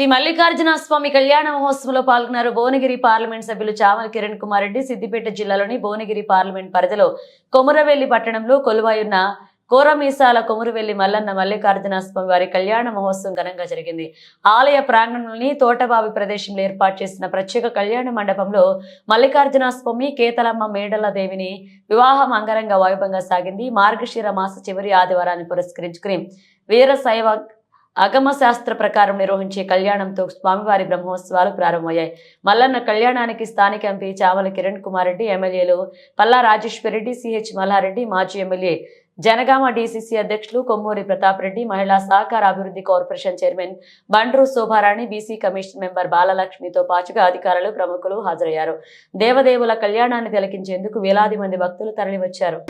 శ్రీ మల్లికార్జున స్వామి కళ్యాణ మహోత్సవంలో పాల్గొన్నారు భువనగిరి పార్లమెంట్ సభ్యులు చామల కిరణ్ కుమార్ రెడ్డి. సిద్దిపేట జిల్లాలోని భువనగిరి పార్లమెంట్ పరిధిలో కొమురవెల్లి పట్టణంలో కొలువైయున్న కోరమీసాల కొమురవెల్లి మల్లన్న మల్లికార్జున స్వామి వారి కళ్యాణ మహోత్సవం ఘనంగా జరిగింది. ఆలయ ప్రాంగణంలోని తోటబావి ప్రదేశంలో ఏర్పాటు చేసిన ప్రత్యేక కళ్యాణ మండపంలో మల్లికార్జున స్వామి, కేతలమ్మ మేడల దేవిని వివాహం అంగరంగ వైభవంగా సాగింది. మార్గశిర మాస చివరి ఆదివారాన్ని పురస్కరించుకుని వీరశైవ అగమ శాస్త్ర ప్రకారం నిర్వహించే కళ్యాణంతో స్వామివారి బ్రహ్మోత్సవాలు ప్రారంభమయ్యాయి. మల్లన్న కళ్యాణానికి స్థానిక ఎంపీ చామల కిరణ్ కుమార్ రెడ్డి, ఎమ్మెల్యేలు పల్లా రాజేశ్వర్ రెడ్డి, సిహెచ్ మల్లారెడ్డి, మాజీ ఎమ్మెల్యే జనగామ డీసీసీ అధ్యక్షులు కొమ్మూరి ప్రతాప్ రెడ్డి, మహిళా సహకార అభివృద్ధి corporation chairman Bandru Shobharani, BC commission member బాలలక్ష్మితో పాటుగా అధికారులు, ప్రముఖులు హాజరయ్యారు. దేవదేవుల కళ్యాణాన్ని తిలకించేందుకు వేలాది మంది భక్తులు తరలివచ్చారు.